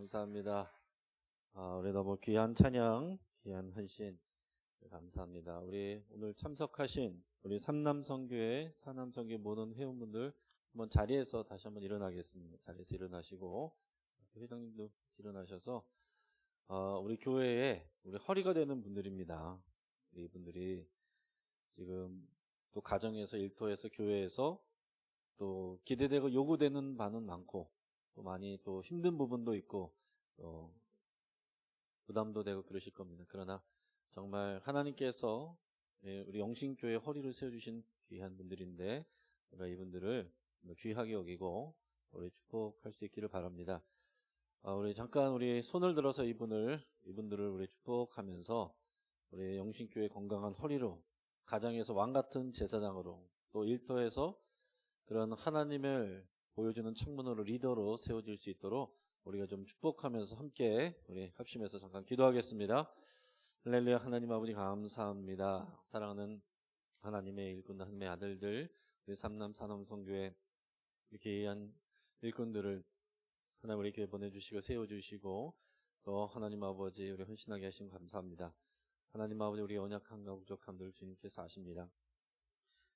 감사합니다. 우리 너무 귀한 찬양, 귀한 헌신 감사합니다. 우리 오늘 참석하신 우리 삼남선교회, 사남선교회 모든 회원분들 한번 자리에서 다시 한번 일어나겠습니다. 자리에서 일어나시고 회장님도 일어나셔서 우리 교회에 우리 허리가 되는 분들입니다. 이분들이 지금 또 가정에서, 일터에서, 교회에서 또 기대되고 요구되는 바는 많고 또 많이 또 힘든 부분도 있고 또 부담도 되고 그러실 겁니다. 그러나 정말 하나님께서 우리 영신교회 허리를 세워주신 귀한 분들인데 우리가 이분들을 귀하게 여기고 우리 축복할 수 있기를 바랍니다. 우리 잠깐 우리 손을 들어서 이분들을 우리 축복하면서 우리 영신교회 건강한 허리로 가정에서 왕같은 제사장으로 또 일터에서 그런 하나님을 보여주는 창문으로 리더로 세워질 수 있도록 우리가 좀 축복하면서 함께 우리 합심해서 잠깐 기도하겠습니다. 할렐루야. 하나님 아버지 감사합니다. 사랑하는 하나님의 일꾼 하나님의 아들들 우리 삼남 사남성교회 이렇게 귀한 일꾼들을 하나님 우리 교회 보내주시고 세워주시고 또 하나님 아버지 우리 헌신하게 하시면 감사합니다. 하나님 아버지 우리 연약함과 부족함들 주님께서 아십니다.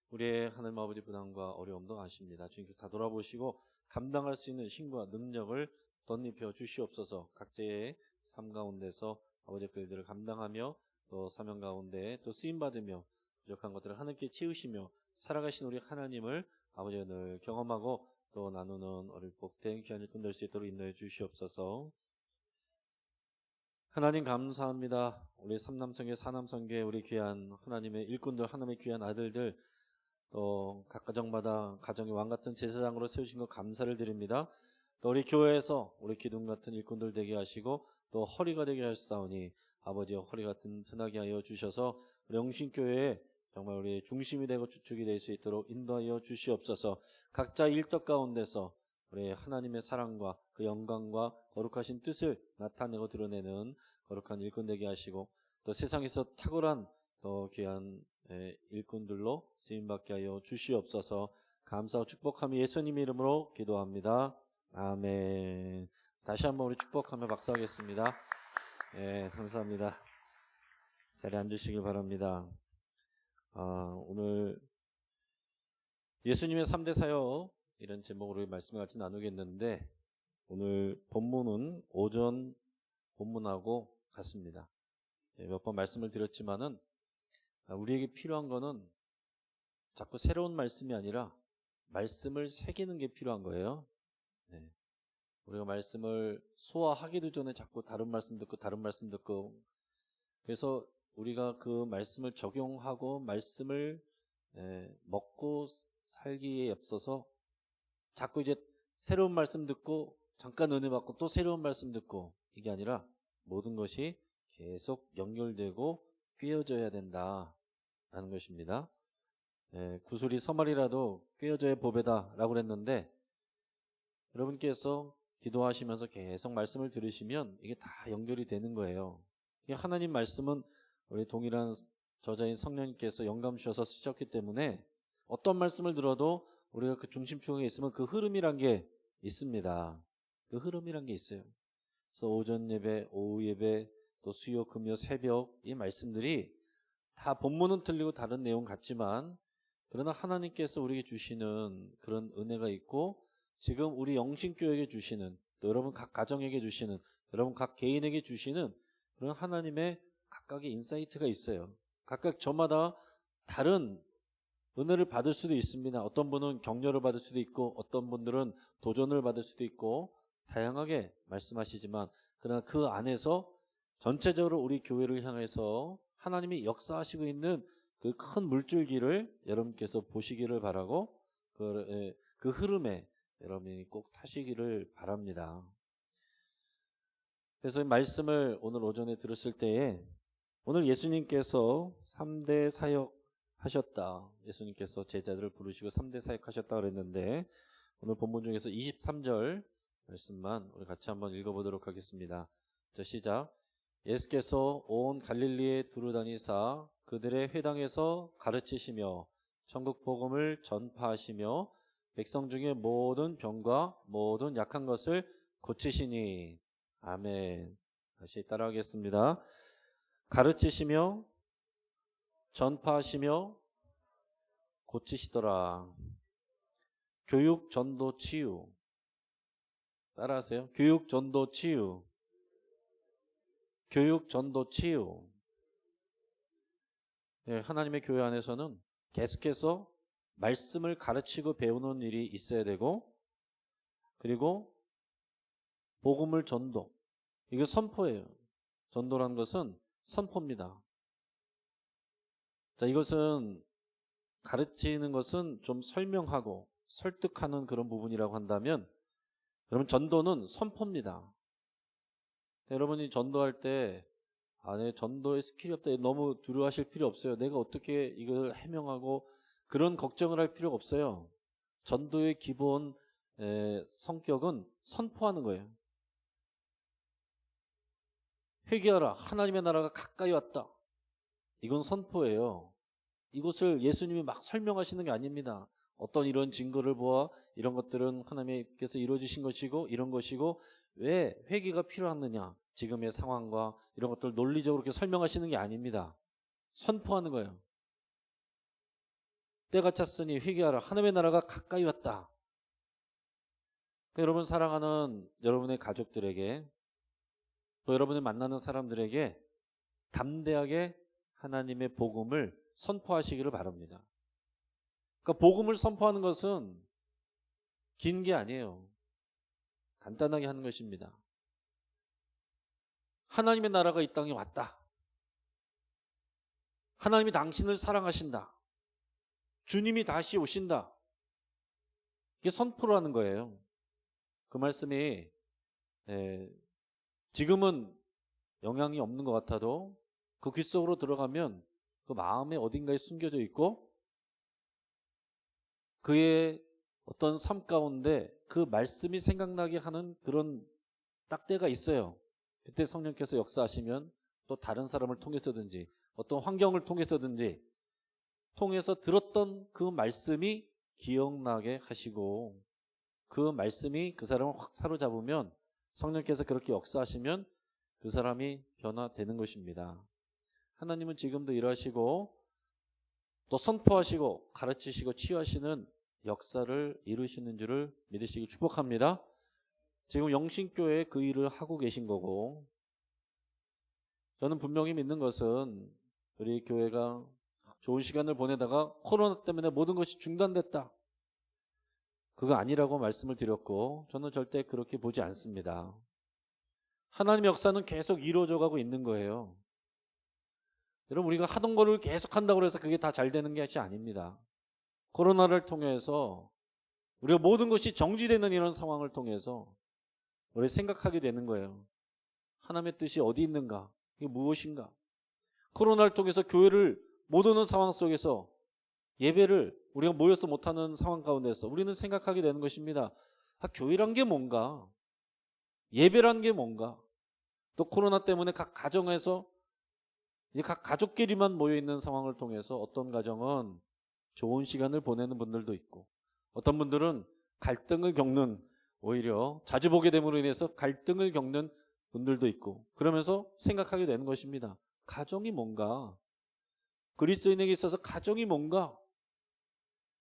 우리의 하나님 아버지 부담과 어려움도 아십니다. 주님께서 다 돌아보시고 감당할 수 있는 힘과 능력을 덧입혀 주시옵소서. 각자의 삶 가운데서 아버지 그 일들을 감당하며 또 사명 가운데 또 쓰임받으며 부족한 것들을 하나님께 채우시며 살아가신 우리 하나님을 아버지가 늘 경험하고 또 나누는 어릴 복된 귀한 일꾼 될 수 있도록 인도해 주시옵소서. 하나님 감사합니다. 우리 삼남성교 사남성교의 우리 귀한 하나님의 일꾼들, 하나님의 귀한 아들들 또 각 가정마다 가정의 왕같은 제사장으로 세우신 것 감사를 드립니다. 또 우리 교회에서 우리 기둥 같은 일꾼들 되게 하시고 또 허리가 되게 하시사오니 아버지의 허리가 튼튼하게 하여 주셔서 우리 영신교회에 정말 우리 중심이 되고 주축이 될 수 있도록 인도하여 주시옵소서. 각자 일터 가운데서 우리 하나님의 사랑과 그 영광과 거룩하신 뜻을 나타내고 드러내는 거룩한 일꾼 되게 하시고 또 세상에서 탁월한 또 귀한 일꾼들로 쓰임받게 하여 주시옵소서. 감사하고 축복하며 예수님 이름으로 기도합니다. 아멘. 다시 한번 우리 축복하며 박수하겠습니다. 감사합니다. 자리에 앉으시길 바랍니다. 오늘 예수님의 3대 사역 이런 제목으로 말씀을 같이 나누겠는데 오늘 본문은 오전 본문하고 같습니다. 몇 번 말씀을 드렸지만은 우리에게 필요한 거는 자꾸 새로운 말씀이 아니라 말씀을 새기는 게 필요한 거예요. 우리가 말씀을 소화하기도 전에 자꾸 다른 말씀 듣고 그래서 우리가 그 말씀을 적용하고 말씀을 먹고 살기에 앞서서 자꾸 이제 새로운 말씀 듣고 잠깐 은혜 받고 또 새로운 말씀 듣고 이게 아니라 모든 것이 계속 연결되고 꿰어져야 된다라는 것입니다. 구슬이 서말이라도 꿰어져야 보배다라고 그랬는데 여러분께서 기도하시면서 계속 말씀을 들으시면 이게 다 연결이 되는 거예요. 하나님 말씀은 우리 동일한 저자인 성령님께서 영감 주셔서 쓰셨기 때문에 어떤 말씀을 들어도 우리가 그 중심축에 있으면 그 흐름이란 게 있습니다. 그 흐름이란 게 있어요. 그래서 오전 예배, 오후 예배, 또 수요, 금요, 새벽 이 말씀들이 다 본문은 틀리고 다른 내용 같지만 그러나 하나님께서 우리에게 주시는 그런 은혜가 있고 지금 우리 영신교회에게 주시는 또 여러분 각 가정에게 주시는 여러분 각 개인에게 주시는 그런 하나님의 각각의 인사이트가 있어요. 각각 저마다 다른 은혜를 받을 수도 있습니다. 어떤 분은 격려를 받을 수도 있고 어떤 분들은 도전을 받을 수도 있고 다양하게 말씀하시지만 그러나 그 안에서 전체적으로 우리 교회를 향해서 하나님이 역사하시고 있는 그 큰 물줄기를 여러분께서 보시기를 바라고 그 흐름에 여러분이 꼭 타시기를 바랍니다. 그래서 이 말씀을 오늘 오전에 들었을 때에 오늘 예수님께서 3대 사역 하셨다. 예수님께서 제자들을 부르시고 3대 사역 하셨다 그랬는데 오늘 본문 중에서 23절 말씀만 우리 같이 한번 읽어보도록 하겠습니다. 자, 시작. 예수께서 온 갈릴리에 두루 다니사 그들의 회당에서 가르치시며 천국 복음을 전파하시며 백성 중에 모든 병과 모든 약한 것을 고치시니 아멘. 다시 따라하겠습니다. 가르치시며 전파하시며 고치시더라. 교육, 전도, 치유. 따라하세요. 교육, 전도, 치유. 교육, 전도, 치유. 네, 하나님의 교회 안에서는 계속해서 말씀을 가르치고 배우는 일이 있어야 되고, 그리고 복음을 전도. 이거 선포예요. 전도라는 것은 선포입니다. 자, 이것은 가르치는 것은 좀 설명하고 설득하는 그런 부분이라고 한다면, 여러분 전도는 선포입니다. 여러분이 전도할 때 내 전도에 스킬이 없다, 너무 두려워하실 필요 없어요. 내가 어떻게 이걸 해명하고 그런 걱정을 할 필요가 없어요. 전도의 기본 성격은 선포하는 거예요. 회개하라, 하나님의 나라가 가까이 왔다. 이건 선포예요. 이것을 예수님이 막 설명하시는 게 아닙니다. 어떤 이런 증거를 보아 이런 것들은 하나님께서 이루어주신 것이고 이런 것이고 왜 회개가 필요하느냐, 지금의 상황과 이런 것들 논리적으로 이렇게 설명하시는 게 아닙니다. 선포하는 거예요. 때가 찼으니 회개하라, 하나님의 나라가 가까이 왔다. 여러분 사랑하는 여러분의 가족들에게, 또 여러분이 만나는 사람들에게 담대하게 하나님의 복음을 선포하시기를 바랍니다. 그러니까 복음을 선포하는 것은 긴 게 아니에요. 간단하게 하는 것입니다. 하나님의 나라가 이 땅에 왔다. 하나님이 당신을 사랑하신다. 주님이 다시 오신다. 이게 선포를 하는 거예요. 그 말씀이 지금은 영향이 없는 것 같아도 그 귀 속으로 들어가면 그 마음에 어딘가에 숨겨져 있고 그의 어떤 삶 가운데 그 말씀이 생각나게 하는 그런 딱 때가 있어요. 그때 성령께서 역사하시면 또 다른 사람을 통해서든지 어떤 환경을 통해서든지 통해서 들었던 그 말씀이 기억나게 하시고, 그 말씀이 그 사람을 확 사로잡으면 성령께서 그렇게 역사하시면 그 사람이 변화되는 것입니다. 하나님은 지금도 일하시고 또 선포하시고 가르치시고 치유하시는 역사를 이루시는 줄을 믿으시길 축복합니다. 지금 영신교회에 그 일을 하고 계신 거고, 저는 분명히 믿는 것은 우리 교회가 좋은 시간을 보내다가 코로나 때문에 모든 것이 중단됐다, 그거 아니라고 말씀을 드렸고, 저는 절대 그렇게 보지 않습니다. 하나님의 역사는 계속 이루어져 가고 있는 거예요. 여러분, 우리가 하던 거를 계속 한다고 해서 그게 다 잘 되는 것이 아닙니다. 코로나를 통해서 우리가 모든 것이 정지되는 이런 상황을 통해서 우리 생각하게 되는 거예요. 하나님의 뜻이 어디 있는가? 이게 무엇인가? 코로나를 통해서 교회를 못 오는 상황 속에서 예배를 우리가 모여서 못하는 상황 가운데서 우리는 생각하게 되는 것입니다. 교회란 게 뭔가? 예배란 게 뭔가? 또 코로나 때문에 각 가정에서 각 가족끼리만 모여있는 상황을 통해서 어떤 가정은 좋은 시간을 보내는 분들도 있고, 어떤 분들은 갈등을 겪는, 오히려 자주 보게 됨으로 인해서 갈등을 겪는 분들도 있고, 그러면서 생각하게 되는 것입니다. 가정이 뭔가? 그리스도인에게 있어서 가정이 뭔가?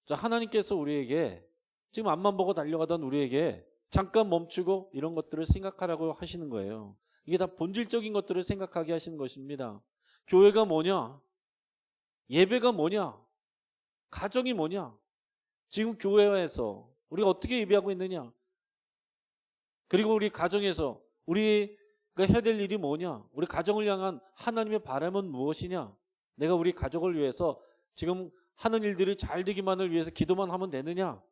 자, 하나님께서 우리에게 지금 앞만 보고 달려가던 우리에게 잠깐 멈추고 이런 것들을 생각하라고 하시는 거예요. 이게 다 본질적인 것들을 생각하게 하시는 것입니다. 교회가 뭐냐? 예배가 뭐냐? 가정이 뭐냐? 지금 교회에서 우리가 어떻게 예배하고 있느냐? 그리고 우리 가정에서 우리가 해야 될 일이 뭐냐? 우리 가정을 향한 하나님의 바람은 무엇이냐? 내가 우리 가족을 위해서 지금 하는 일들이 잘 되기만을 위해서 기도만 하면 되느냐?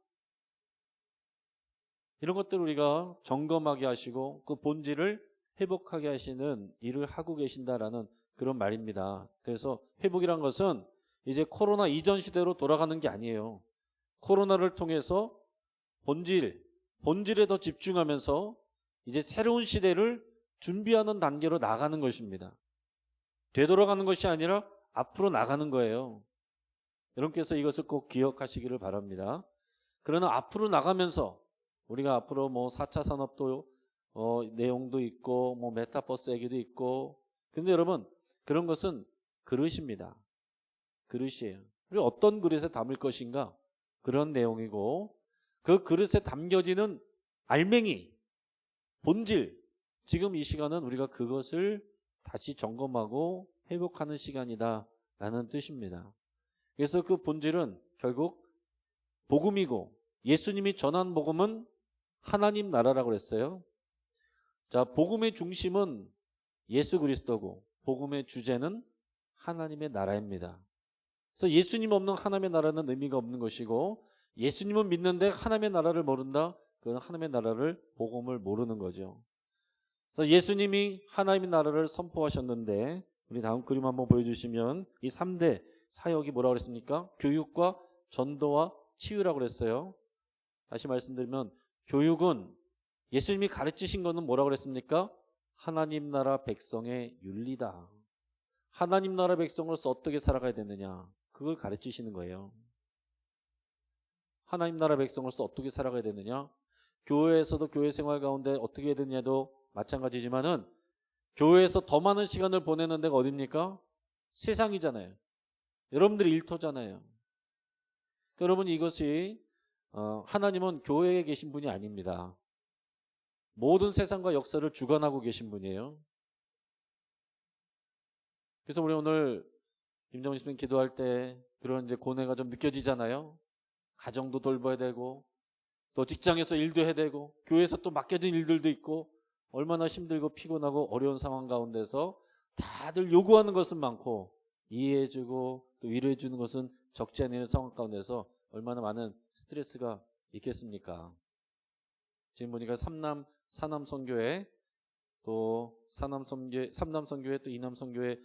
이런 것들을 우리가 점검하게 하시고 그 본질을 회복하게 하시는 일을 하고 계신다라는 그런 말입니다. 그래서 회복이란 것은 이제 코로나 이전 시대로 돌아가는 게 아니에요. 코로나를 통해서 본질에 더 집중하면서 이제 새로운 시대를 준비하는 단계로 나가는 것입니다. 되돌아가는 것이 아니라 앞으로 나가는 거예요. 여러분께서 이것을 꼭 기억하시기를 바랍니다. 그러나 앞으로 나가면서 우리가 앞으로 4차 산업도 내용도 있고 뭐 메타버스 얘기도 있고. 근데 여러분 그런 것은 그릇입니다. 그릇이에요. 그리고 어떤 그릇에 담을 것인가 그런 내용이고 그 그릇에 담겨지는 알맹이, 본질, 지금 이 시간은 우리가 그것을 다시 점검하고 회복하는 시간이다라는 뜻입니다. 그래서 그 본질은 결국 복음이고 예수님이 전한 복음은 하나님 나라라고 그랬어요. 자, 복음의 중심은 예수 그리스도고 복음의 주제는 하나님의 나라입니다. 그래서 예수님 없는 하나님의 나라는 의미가 없는 것이고 예수님은 믿는데 하나님의 나라를 모른다? 그건 하나님의 나라를 복음을 모르는 거죠. 그래서 예수님이 하나님의 나라를 선포하셨는데 우리 다음 그림 한번 보여주시면 이 3대 사역이 뭐라고 그랬습니까? 교육과 전도와 치유라고 그랬어요. 다시 말씀드리면 교육은 예수님이 가르치신 거는 뭐라고 그랬습니까? 하나님 나라 백성의 윤리다. 하나님 나라 백성으로서 어떻게 살아가야 되느냐 그걸 가르치시는 거예요. 하나님 나라 백성으로서 어떻게 살아가야 되느냐 교회에서도 교회 생활 가운데 어떻게 해야 되느냐도 마찬가지지만은 교회에서 더 많은 시간을 보내는 데가 어딥니까? 세상이잖아요. 여러분들이 일터잖아요. 여러분 이것이 하나님은 교회에 계신 분이 아닙니다. 모든 세상과 역사를 주관하고 계신 분이에요. 그래서 우리 오늘 김정은 씨님 기도할 때 그런 이제 고뇌가 좀 느껴지잖아요. 가정도 돌봐야 되고 또 직장에서 일도 해야 되고 교회에서 또 맡겨진 일들도 있고 얼마나 힘들고 피곤하고 어려운 상황 가운데서 다들 요구하는 것은 많고 이해해주고 또 위로해주는 것은 적지 않은 상황 가운데서 얼마나 많은 스트레스가 있겠습니까? 지금 보니까 사남 선교회 또 삼남 선교회 또 이남 선교회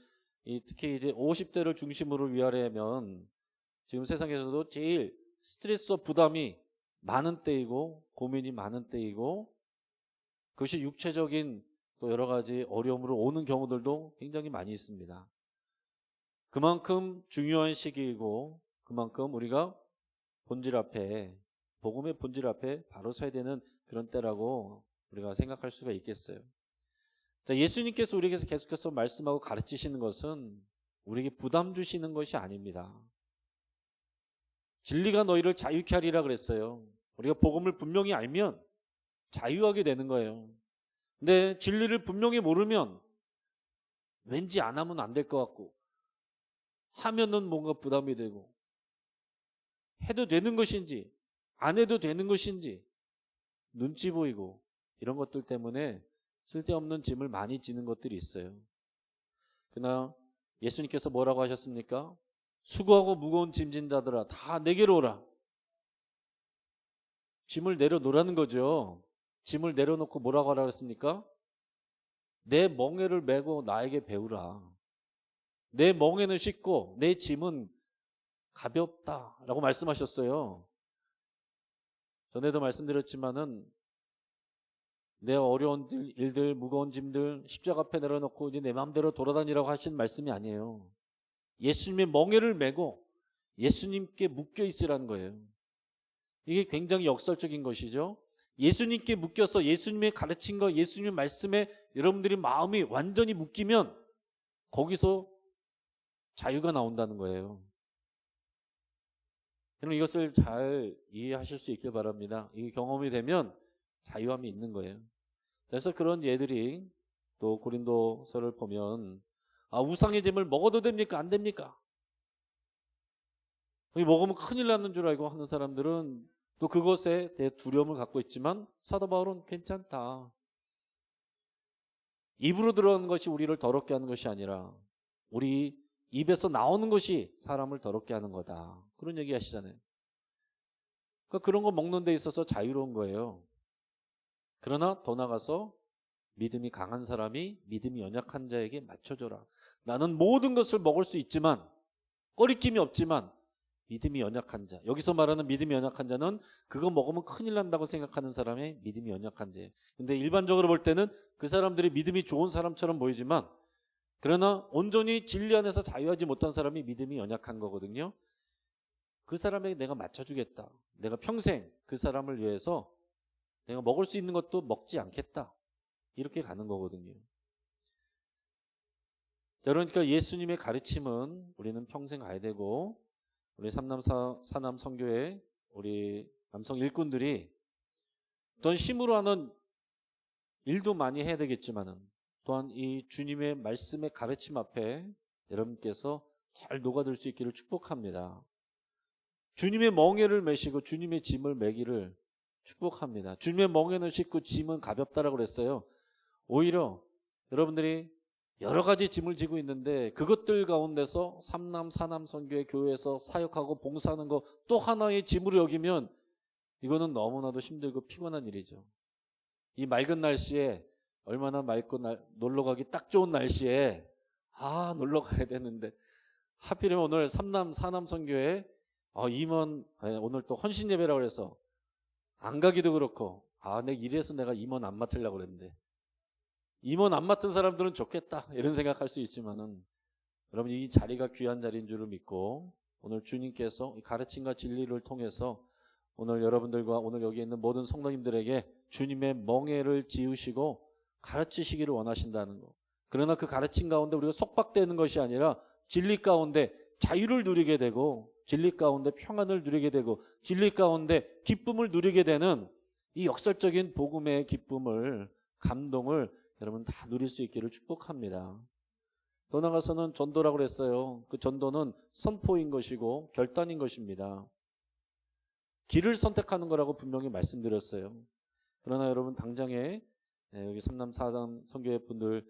특히 이제 50대를 중심으로 위하려면 지금 세상에서도 제일 스트레스와 부담이 많은 때이고 고민이 많은 때이고 그것이 육체적인 또 여러 가지 어려움으로 오는 경우들도 굉장히 많이 있습니다. 그만큼 중요한 시기이고 그만큼 우리가 본질 앞에 복음의 본질 앞에 바로 서야 되는 그런 때라고 우리가 생각할 수가 있겠어요. 자, 예수님께서 우리에게서 계속해서 말씀하고 가르치시는 것은 우리에게 부담 주시는 것이 아닙니다. 진리가 너희를 자유케 하리라 그랬어요. 우리가 복음을 분명히 알면 자유하게 되는 거예요. 근데 진리를 분명히 모르면 왠지 안 하면 안 될 것 같고 하면은 뭔가 부담이 되고 해도 되는 것인지 안 해도 되는 것인지 눈치 보이고 이런 것들 때문에 쓸데없는 짐을 많이 지는 것들이 있어요. 그러나 예수님께서 뭐라고 하셨습니까? 수고하고 무거운 짐진 자들아 다 내게로 오라. 짐을 내려놓으라는 거죠. 짐을 내려놓고 뭐라고 하라고 했습니까? 내 멍에를 메고 나에게 배우라. 내 멍에는 쉽고 내 짐은 가볍다라고 말씀하셨어요. 전에도 말씀드렸지만은 내 어려운 일들, 무거운 짐들 십자가 앞에 내려놓고 이제 내 마음대로 돌아다니라고 하신 말씀이 아니에요. 예수님의 멍에를 메고 예수님께 묶여 있으라는 거예요. 이게 굉장히 역설적인 것이죠. 예수님께 묶여서 예수님의 가르친 것, 예수님의 말씀에 여러분들이 마음이 완전히 묶이면 거기서 자유가 나온다는 거예요. 여러분 이것을 잘 이해하실 수 있길 바랍니다. 이 경험이 되면 자유함이 있는 거예요. 그래서 그런 예들이 또 고린도서를 보면 우상의 짐을 먹어도 됩니까? 안 됩니까? 먹으면 큰일 나는 줄 알고 하는 사람들은 또 그것에 대해 두려움을 갖고 있지만 사도 바울은 괜찮다. 입으로 들어가는 것이 우리를 더럽게 하는 것이 아니라 우리 입에서 나오는 것이 사람을 더럽게 하는 거다. 그런 얘기 하시잖아요. 그러니까 그런 거 먹는 데 있어서 자유로운 거예요. 그러나 더 나가서 믿음이 강한 사람이 믿음이 연약한 자에게 맞춰줘라. 나는 모든 것을 먹을 수 있지만 꺼리낌이 없지만 믿음이 연약한 자. 여기서 말하는 믿음이 연약한 자는 그거 먹으면 큰일 난다고 생각하는 사람의 믿음이 연약한 자예요. 근데 일반적으로 볼 때는 그 사람들이 믿음이 좋은 사람처럼 보이지만 그러나 온전히 진리 안에서 자유하지 못한 사람이 믿음이 연약한 거거든요. 그 사람에게 내가 맞춰주겠다. 내가 평생 그 사람을 위해서 내가 먹을 수 있는 것도 먹지 않겠다. 이렇게 가는 거거든요. 그러니까 예수님의 가르침은 우리는 평생 가야 되고, 우리 사남 선교회 우리 남성 일꾼들이 또한 힘으로 하는 일도 많이 해야 되겠지만은 또한 이 주님의 말씀의 가르침 앞에 여러분께서 잘 녹아들 수 있기를 축복합니다. 주님의 멍에를 메시고 주님의 짐을 매기를 축복합니다. 주님의 멍에는 쉽고 짐은 가볍다라고 그랬어요. 오히려 여러분들이 여러 가지 짐을 지고 있는데 그것들 가운데서 삼남 사남 선교회 교회에서 사역하고 봉사하는 거 또 하나의 짐으로 여기면 이거는 너무나도 힘들고 피곤한 일이죠. 이 맑은 날씨에 얼마나 맑고 놀러 가기 딱 좋은 날씨에 놀러 가야 되는데 하필이면 오늘 삼남 사남 선교회 임원 오늘 또 헌신 예배라고 해서 안 가기도 그렇고 내가 이래서 내가 임원 안 맡으려고 그랬는데 임원 안 맡은 사람들은 좋겠다 이런 생각할 수 있지만은 여러분 이 자리가 귀한 자리인 줄을 믿고 오늘 주님께서 이 가르침과 진리를 통해서 오늘 여러분들과 오늘 여기 있는 모든 성도님들에게 주님의 멍에를 지우시고 가르치시기를 원하신다는 거. 그러나 그 가르침 가운데 우리가 속박되는 것이 아니라 진리 가운데 자유를 누리게 되고 진리 가운데 평안을 누리게 되고 진리 가운데 기쁨을 누리게 되는 이 역설적인 복음의 기쁨을 감동을 여러분 다 누릴 수 있기를 축복합니다. 더 나아가서는 전도라고 그랬어요. 그 전도는 선포인 것이고 결단인 것입니다. 길을 선택하는 거라고 분명히 말씀드렸어요. 그러나 여러분 당장에 여기 삼남 사남 선교회 분들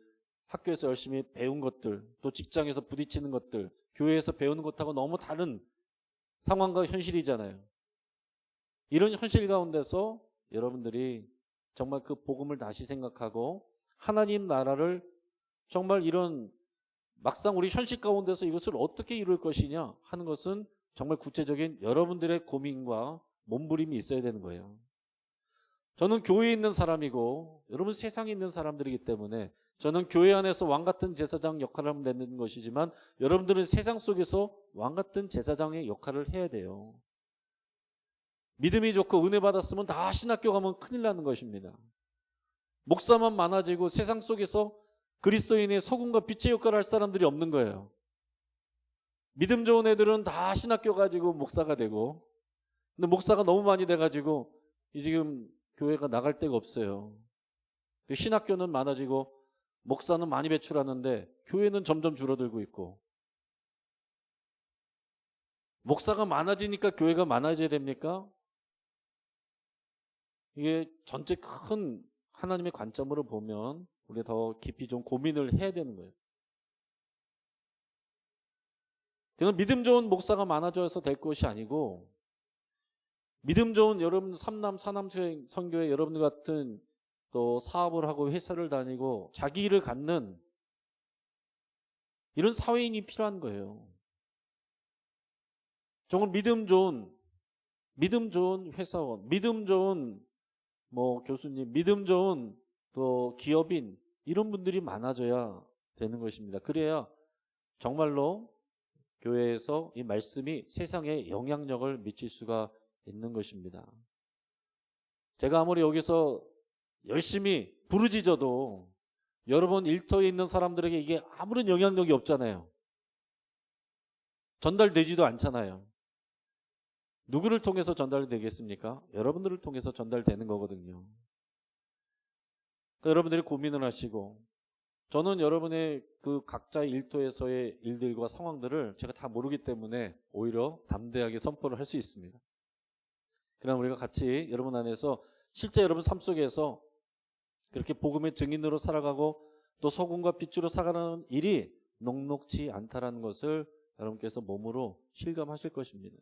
학교에서 열심히 배운 것들 또 직장에서 부딪히는 것들 교회에서 배우는 것하고 너무 다른 상황과 현실이잖아요. 이런 현실 가운데서 여러분들이 정말 그 복음을 다시 생각하고 하나님 나라를 정말 이런 막상 우리 현실 가운데서 이것을 어떻게 이룰 것이냐 하는 것은 정말 구체적인 여러분들의 고민과 몸부림이 있어야 되는 거예요. 저는 교회에 있는 사람이고 여러분 세상에 있는 사람들이기 때문에 저는 교회 안에서 왕같은 제사장 역할을 하면 되는 것이지만 여러분들은 세상 속에서 왕같은 제사장의 역할을 해야 돼요. 믿음이 좋고 은혜 받았으면 다 신학교 가면 큰일 나는 것입니다. 목사만 많아지고 세상 속에서 그리스도인의 소금과 빛의 역할을 할 사람들이 없는 거예요. 믿음 좋은 애들은 다 신학교 가지고 목사가 되고 근데 목사가 너무 많이 돼가지고 지금 교회가 나갈 데가 없어요. 신학교는 많아지고 목사는 많이 배출하는데 교회는 점점 줄어들고 있고 목사가 많아지니까 교회가 많아져야 됩니까? 이게 전체 큰 하나님의 관점으로 보면 우리가 더 깊이 좀 고민을 해야 되는 거예요. 그냥 믿음 좋은 목사가 많아져서 될 것이 아니고 믿음 좋은 여러분 삼남 사남 선교회 여러분들 같은 또 사업을 하고 회사를 다니고 자기 일을 갖는 이런 사회인이 필요한 거예요. 정말 믿음 좋은 회사원, 믿음 좋은 교수님, 믿음 좋은 또 기업인 이런 분들이 많아져야 되는 것입니다. 그래야 정말로 교회에서 이 말씀이 세상에 영향력을 미칠 수가 있는 것입니다. 제가 아무리 여기서 열심히 부르짖어도 여러분 일터에 있는 사람들에게 이게 아무런 영향력이 없잖아요. 전달되지도 않잖아요. 누구를 통해서 전달되겠습니까? 여러분들을 통해서 전달되는 거거든요. 그러니까 여러분들이 고민을 하시고 저는 여러분의 그 각자의 일터에서의 일들과 상황들을 제가 다 모르기 때문에 오히려 담대하게 선포를 할 수 있습니다. 그럼 우리가 같이 여러분 안에서 실제 여러분 삶 속에서 그렇게 복음의 증인으로 살아가고 또 소금과 빛으로 살아가는 일이 녹록지 않다라는 것을 여러분께서 몸으로 실감하실 것입니다.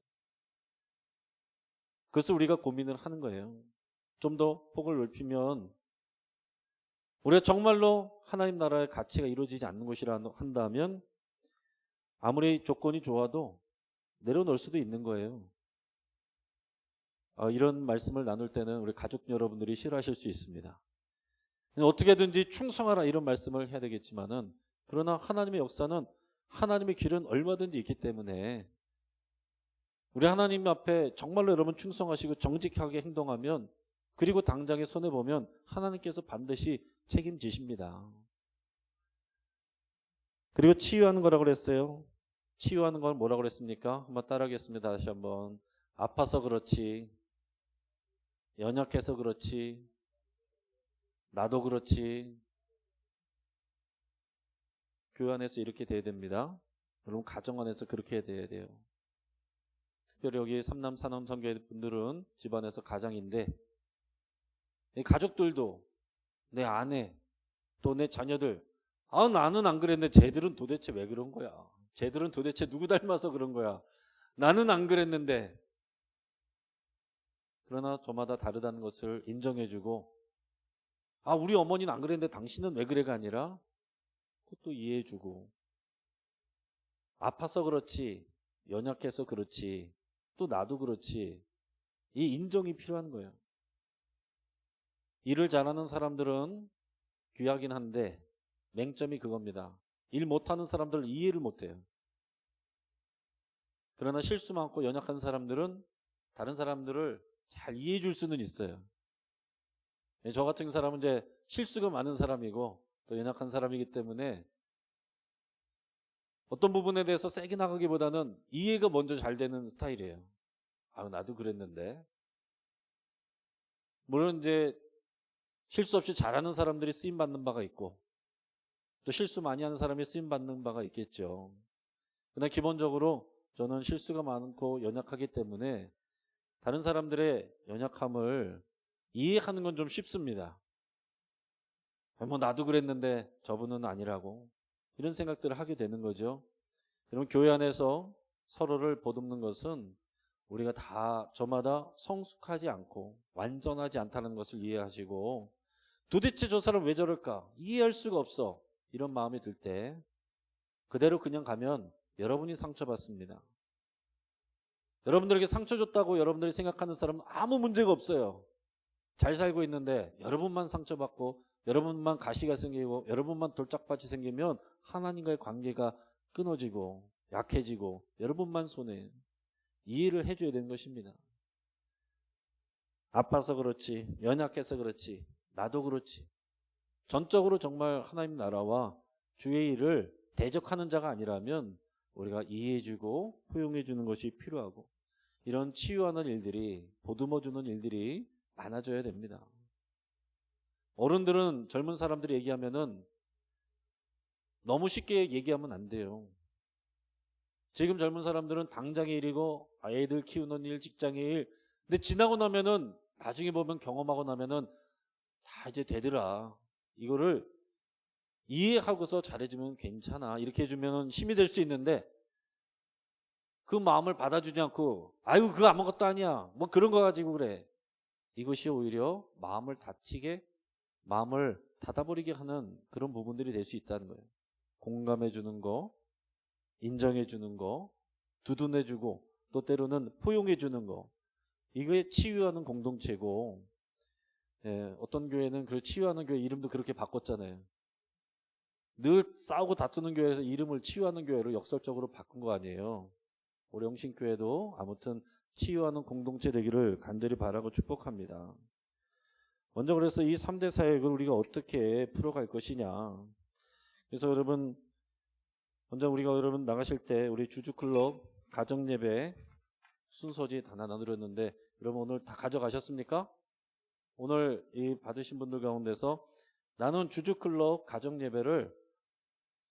그것을 우리가 고민을 하는 거예요. 좀 더 폭을 넓히면 우리가 정말로 하나님 나라의 가치가 이루어지지 않는 것이라 한다면 아무리 조건이 좋아도 내려놓을 수도 있는 거예요. 이런 말씀을 나눌 때는 우리 가족 여러분들이 싫어하실 수 있습니다. 어떻게든지 충성하라 이런 말씀을 해야 되겠지만은 그러나 하나님의 역사는 하나님의 길은 얼마든지 있기 때문에 우리 하나님 앞에 정말로 여러분 충성하시고 정직하게 행동하면 그리고 당장에 손해보면 하나님께서 반드시 책임지십니다. 그리고 치유하는 거라고 그랬어요. 치유하는 건 뭐라고 그랬습니까? 한번 따라하겠습니다. 다시 한번. 아파서 그렇지, 연약해서 그렇지, 나도 그렇지. 교회 안에서 이렇게 돼야 됩니다. 여러분 가정 안에서 그렇게 돼야 돼요. 특별히 여기 삼남 사남 선교회 분들은 집안에서 가장인데 이 가족들도 내 아내 또 내 자녀들 나는 안 그랬는데 쟤들은 도대체 왜 그런 거야? 쟤들은 도대체 누구 닮아서 그런 거야? 나는 안 그랬는데. 그러나 저마다 다르다는 것을 인정해주고 우리 어머니는 안 그랬는데 당신은 왜 그래가 아니라 그것도 이해해주고 아파서 그렇지, 연약해서 그렇지, 또 나도 그렇지. 이 인정이 필요한 거예요. 일을 잘하는 사람들은 귀하긴 한데 맹점이 그겁니다. 일 못하는 사람들은 이해를 못해요. 그러나 실수 많고 연약한 사람들은 다른 사람들을 잘 이해해 줄 수는 있어요. 저 같은 사람은 이제 실수가 많은 사람이고 또 연약한 사람이기 때문에 어떤 부분에 대해서 세게 나가기보다는 이해가 먼저 잘 되는 스타일이에요. 나도 그랬는데. 물론 이제 실수 없이 잘하는 사람들이 쓰임 받는 바가 있고 또 실수 많이 하는 사람이 쓰임 받는 바가 있겠죠. 그러나 기본적으로 저는 실수가 많고 연약하기 때문에 다른 사람들의 연약함을 이해하는 건 좀 쉽습니다. 뭐 나도 그랬는데 저분은 아니라고 이런 생각들을 하게 되는 거죠. 그러면 교회 안에서 서로를 보듬는 것은 우리가 다 저마다 성숙하지 않고 완전하지 않다는 것을 이해하시고 도대체 저 사람 왜 저럴까 이해할 수가 없어 이런 마음이 들 때 그대로 그냥 가면 여러분이 상처받습니다. 여러분들에게 상처 줬다고 여러분들이 생각하는 사람은 아무 문제가 없어요. 잘 살고 있는데 여러분만 상처받고 여러분만 가시가 생기고 여러분만 돌짝밭이 생기면 하나님과의 관계가 끊어지고 약해지고 여러분만 손해. 이해를 해줘야 되는 것입니다. 아파서 그렇지, 연약해서 그렇지, 나도 그렇지. 전적으로 정말 하나님 나라와 주의 일을 대적하는 자가 아니라면 우리가 이해해주고 포용해주는 것이 필요하고 이런 치유하는 일들이 보듬어주는 일들이 많아져야 됩니다. 어른들은 젊은 사람들이 얘기하면은 너무 쉽게 얘기하면 안 돼요. 지금 젊은 사람들은 당장의 일이고 애들 키우는 일, 직장의 일. 근데 지나고 나면은 나중에 보면 경험하고 나면은 다 이제 되더라. 이거를 이해하고서 잘해주면 괜찮아. 이렇게 해주면 힘이 될 수 있는데 그 마음을 받아주지 않고 그거 아무것도 아니야. 뭐 그런 거 가지고 그래. 이것이 오히려 마음을 다치게 마음을 닫아버리게 하는 그런 부분들이 될 수 있다는 거예요. 공감해주는 거, 인정해주는 거, 두둔해주고 또 때로는 포용해주는 거. 이게 치유하는 공동체고 어떤 교회는 그 치유하는 교회 이름도 그렇게 바꿨잖아요. 늘 싸우고 다투는 교회에서 이름을 치유하는 교회로 역설적으로 바꾼 거 아니에요. 우리 영신교회도 아무튼 치유하는 공동체 되기를 간절히 바라고 축복합니다. 먼저 그래서 이 3대 사역을 우리가 어떻게 풀어갈 것이냐. 그래서 여러분 먼저 우리가 여러분 나가실 때 우리 주주클럽 가정예배 순서지 다 나눠드렸는데 여러분 오늘 다 가져가셨습니까? 오늘 이 받으신 분들 가운데서 나는 주주클럽 가정예배를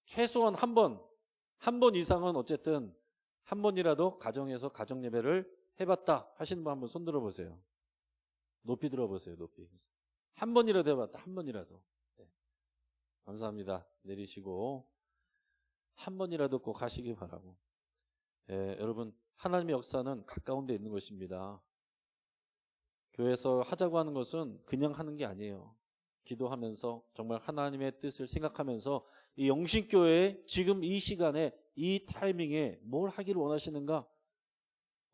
최소한 한 번 이상은 어쨌든 한 번이라도 가정에서 가정예배를 해봤다 하시는 분 한번 손 들어보세요. 높이 들어보세요. 높이. 한 번이라도 해봤다. 한 번이라도. 네. 감사합니다. 내리시고 한 번이라도 꼭 하시기 바라고. 여러분 하나님의 역사는 가까운 데 있는 것입니다. 교회에서 하자고 하는 것은 그냥 하는 게 아니에요. 기도하면서 정말 하나님의 뜻을 생각하면서 이 영신교회에 지금 이 시간에 이 타이밍에 뭘 하기를 원하시는가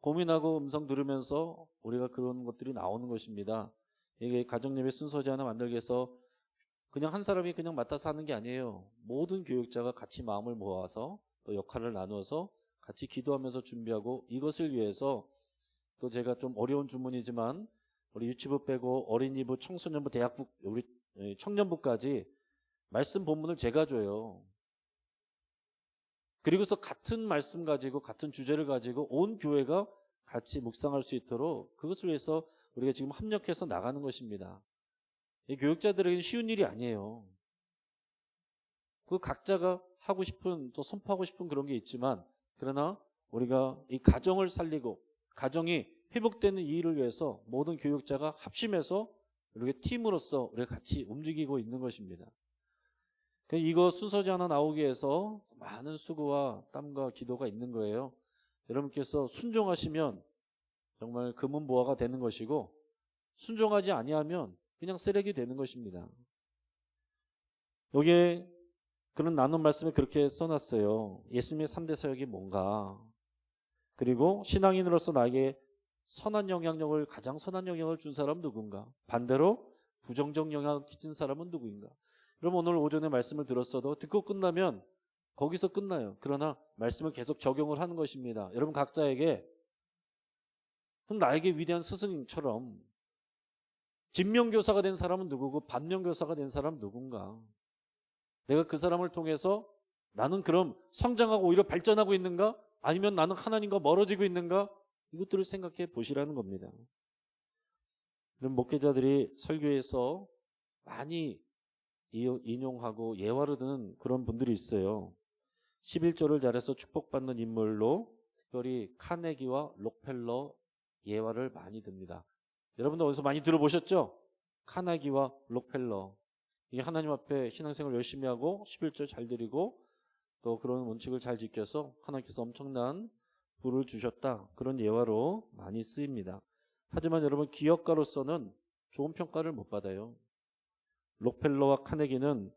고민하고 음성 들으면서 우리가 그런 것들이 나오는 것입니다. 이게 가정예배 순서지 하나 만들기 위해서 그냥 한 사람이 그냥 맡아서 하는 게 아니에요. 모든 교육자가 같이 마음을 모아서 또 역할을 나누어서 같이 기도하면서 준비하고 이것을 위해서 또 제가 좀 어려운 주문이지만 우리 유치부 빼고 어린이부, 청소년부, 대학부 우리 청년부까지 말씀 본문을 제가 줘요. 그리고서 같은 말씀 가지고 같은 주제를 가지고 온 교회가 같이 묵상할 수 있도록 그것을 위해서 우리가 지금 합력해서 나가는 것입니다. 이 교육자들에게는 쉬운 일이 아니에요. 그 각자가 하고 싶은 또 선포하고 싶은 그런 게 있지만 그러나 우리가 이 가정을 살리고 가정이 회복되는 이 일을 위해서 모든 교육자가 합심해서 우리가 팀으로서 우리가 같이 움직이고 있는 것입니다. 이거 순서지 하나 나오기 위해서 많은 수고와 땀과 기도가 있는 거예요. 여러분께서 순종하시면 정말 금은보화가 되는 것이고 순종하지 아니하면 그냥 쓰레기 되는 것입니다. 여기에 그런 나눈 말씀에 그렇게 써놨어요. 예수님의 3대 사역이 뭔가, 그리고 신앙인으로서 나에게 가장 선한 영향을 준 사람은 누군가, 반대로 부정적 영향을 끼친 사람은 누구인가. 여러분 오늘 오전에 말씀을 들었어도 듣고 끝나면 거기서 끝나요. 그러나 말씀을 계속 적용을 하는 것입니다. 여러분 각자에게 그럼 나에게 위대한 스승처럼 진명교사가 된 사람은 누구고 반면교사가 된 사람은 누군가. 내가 그 사람을 통해서 나는 그럼 성장하고 오히려 발전하고 있는가? 아니면 나는 하나님과 멀어지고 있는가? 이것들을 생각해 보시라는 겁니다. 그럼 목회자들이 설교에서 많이 인용하고 예화를 드는 그런 분들이 있어요. 11조를 잘해서 축복받는 인물로 특별히 카네기와 록펠러 예화를 많이 듭니다. 여러분도 어디서 많이 들어보셨죠? 카네기와 록펠러. 이게 하나님 앞에 신앙생활 열심히 하고 11조 잘 드리고 또 그런 원칙을 잘 지켜서 하나님께서 엄청난 부를 주셨다. 그런 예화로 많이 쓰입니다. 하지만 여러분 기업가로서는 좋은 평가를 못 받아요. 록펠러와 카네기는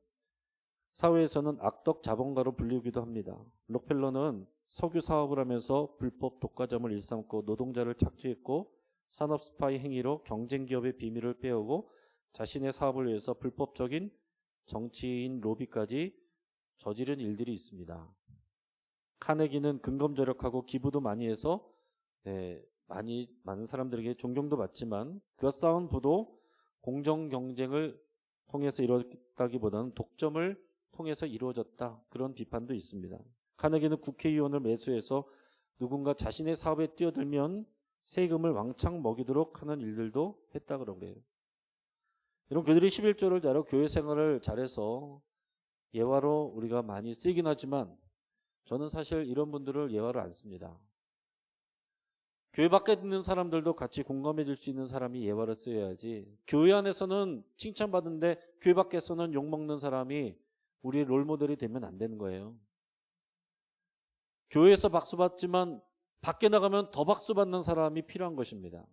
사회에서는 악덕 자본가로 불리기도 합니다. 록펠러는 석유 사업을 하면서 불법 독과점을 일삼고 노동자를 착취했고 산업 스파이 행위로 경쟁 기업의 비밀을 빼오고 자신의 사업을 위해서 불법적인 정치인 로비까지 저지른 일들이 있습니다. 카네기는 근검절약하고 기부도 많이 해서 많은 사람들에게 존경도 받지만 그가 쌓은 부도 공정 경쟁을 통해서 이루어졌다기보다는 독점을 통해서 이루어졌다. 그런 비판도 있습니다. 카네기는 국회의원을 매수해서 누군가 자신의 사업에 뛰어들면 세금을 왕창 먹이도록 하는 일들도 했다 그러고요. 여러분 그들이 11조를 잘하고 교회 생활을 잘해서 예화로 우리가 많이 쓰이긴 하지만 저는 사실 이런 분들을 예화로 안 씁니다. 교회 밖에 있는 사람들도 같이 공감해 줄 수 있는 사람이 예화를 쓰여야지, 교회 안에서는 칭찬받는데 교회 밖에서는 욕먹는 사람이 우리의 롤모델이 되면 안 되는 거예요. 교회에서 박수 받지만 밖에 나가면 더 박수 받는 사람이 필요한 것입니다.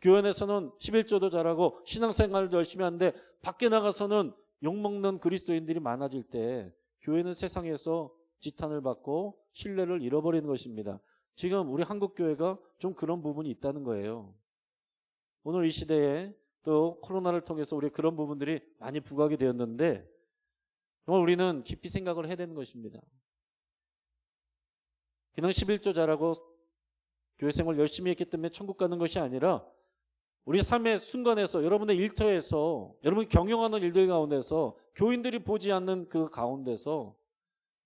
교회 안에서는 11조도 잘하고 신앙생활도 열심히 하는데 밖에 나가서는 욕먹는 그리스도인들이 많아질 때 교회는 세상에서 지탄을 받고 신뢰를 잃어버리는 것입니다. 지금 우리 한국교회가 좀 그런 부분이 있다는 거예요. 오늘 이 시대에 또 코로나를 통해서 우리 그런 부분들이 많이 부각이 되었는데 정말 우리는 깊이 생각을 해야 되는 것입니다. 그냥 11조 잘하고 교회 생활 열심히 했기 때문에 천국 가는 것이 아니라 우리 삶의 순간에서 여러분의 일터에서 여러분이 경영하는 일들 가운데서 교인들이 보지 않는 그 가운데서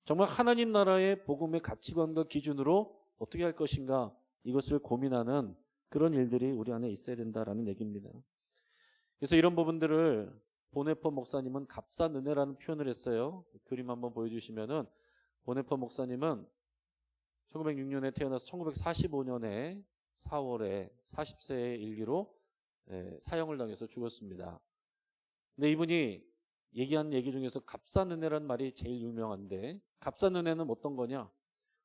정말 하나님 나라의 복음의 가치관과 기준으로 어떻게 할 것인가 이것을 고민하는 그런 일들이 우리 안에 있어야 된다라는 얘기입니다. 그래서 이런 부분들을 보네퍼 목사님은 값싼은혜라는 표현을 했어요. 그림 한번 보여주시면은 보네퍼 목사님은 1906년에 태어나서 1945년에 4월에 40세의 일기로 사형을 당해서 죽었습니다. 근데 이분이 얘기한 얘기 중에서 값싼 은혜라는 말이 제일 유명한데, 값싼 은혜는 어떤 거냐?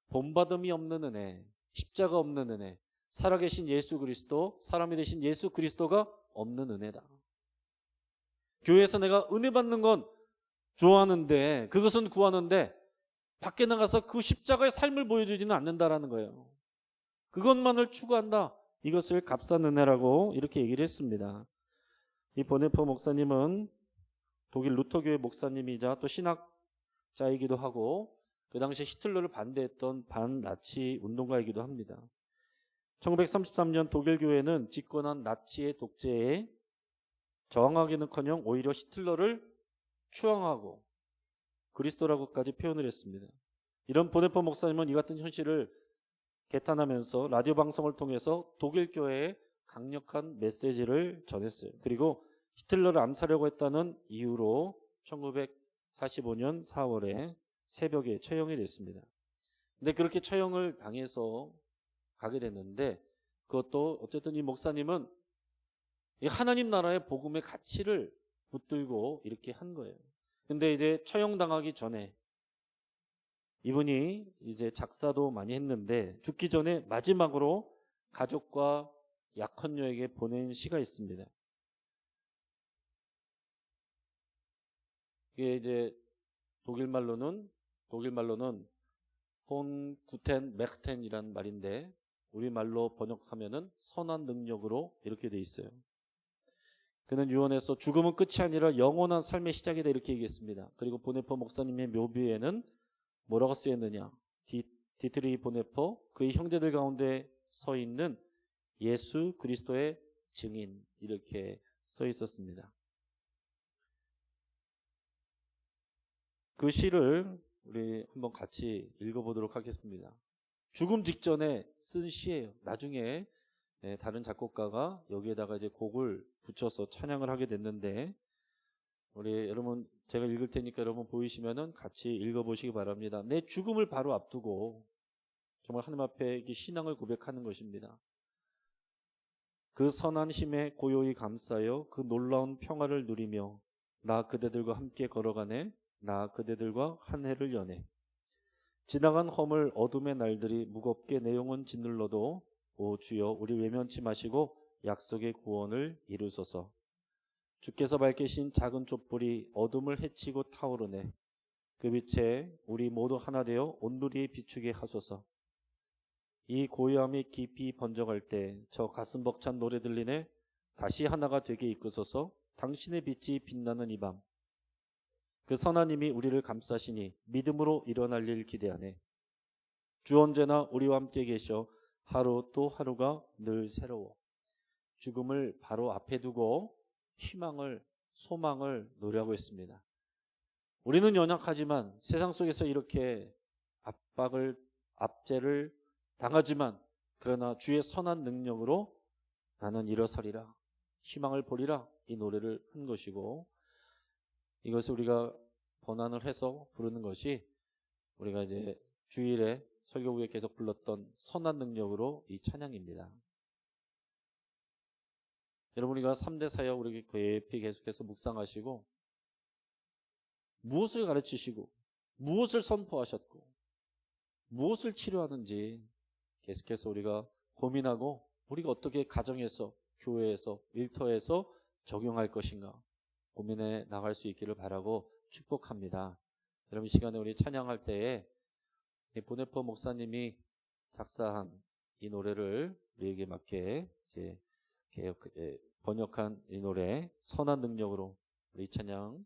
본받음이 없는 은혜, 십자가 없는 은혜, 살아계신 예수 그리스도, 사람이 되신 예수 그리스도가 없는 은혜다. 교회에서 내가 은혜 받는 건 좋아하는데, 그것은 구하는데 밖에 나가서 그 십자가의 삶을 보여주지는 않는다라는 거예요. 그것만을 추구한다. 이것을 값싼 은혜라고 이렇게 얘기를 했습니다. 이 보네퍼 목사님은 독일 루터교회 목사님이자 또 신학자이기도 하고 그 당시에 히틀러를 반대했던 반나치 운동가이기도 합니다. 1933년 독일 교회는 집권한 나치의 독재에 저항하기는커녕 오히려 히틀러를 추앙하고 그리스도라고까지 표현을 했습니다. 이런 보네포 목사님은 이 같은 현실을 개탄하면서 라디오 방송을 통해서 독일 교회에 강력한 메시지를 전했어요. 그리고 히틀러를 암살하려고 했다는 이유로 1945년 4월에 새벽에 처형이 됐습니다. 근데 그렇게 처형을 당해서 가게 됐는데 그것도 어쨌든 이 목사님은 이 하나님 나라의 복음의 가치를 붙들고 이렇게 한 거예요. 근데 이제 처형당하기 전에 이분이 이제 작사도 많이 했는데 죽기 전에 마지막으로 가족과 약혼녀에게 보낸 시가 있습니다. 이게 이제 독일말로는 폰 구텐 맥텐이라는 말인데 우리말로 번역하면은 선한 능력으로 이렇게 돼 있어요. 그는 유언해서 죽음은 끝이 아니라 영원한 삶의 시작이다 이렇게 얘기했습니다. 그리고 보네포 목사님의 묘비에는 뭐라고 쓰였느냐? 디트리 보네포 그의 형제들 가운데 서 있는 예수 그리스도의 증인 이렇게 써 있었습니다. 그 시를 우리 한번 같이 읽어보도록 하겠습니다. 죽음 직전에 쓴 시예요. 나중에 다른 작곡가가 여기에다가 이제 곡을 붙여서 찬양을 하게 됐는데 우리 여러분 제가 읽을 테니까 여러분 보이시면은 같이 읽어보시기 바랍니다. 내 죽음을 바로 앞두고 정말 하나님 앞에 신앙을 고백하는 것입니다. 그 선한 힘에 고요히 감싸여 그 놀라운 평화를 누리며 나 그대들과 함께 걸어가네. 나 그대들과 한 해를 여네. 지나간 허물 어둠의 날들이 무겁게 내 영혼 짓눌러도 오 주여 우리 외면치 마시고 약속의 구원을 이루소서. 주께서 밝히신 작은 촛불이 어둠을 헤치고 타오르네. 그 빛에 우리 모두 하나 되어 온누리에 비추게 하소서. 이 고요함이 깊이 번져갈 때 저 가슴 벅찬 노래 들리네. 다시 하나가 되게 이끄소서. 당신의 빛이 빛나는 이 밤. 그 선한 힘이 우리를 감싸시니 믿음으로 일어날 일 기대하네. 주 언제나 우리와 함께 계셔 하루 또 하루가 늘 새로워. 죽음을 바로 앞에 두고 희망을 소망을 노래하고 있습니다. 우리는 연약하지만 세상 속에서 이렇게 압제를 당하지만 그러나 주의 선한 능력으로 나는 일어서리라 희망을 보리라 이 노래를 한 것이고 이것을 우리가 번안을 해서 부르는 것이 우리가 이제 주일에 설교국에 계속 불렀던 선한 능력으로 이 찬양입니다. 여러분 우리가 3대 사역 우리 교회 계속해서 묵상하시고 무엇을 가르치시고 무엇을 선포하셨고 무엇을 치료하는지 계속해서 우리가 고민하고 우리가 어떻게 가정에서 교회에서 일터에서 적용할 것인가 고민해 나갈 수 있기를 바라고 축복합니다. 여러분 이 시간에 우리 찬양할 때에 보네포 목사님이 작사한 이 노래를 우리에게 맞게 이제 번역한 이 노래 선한 능력으로 우리 찬양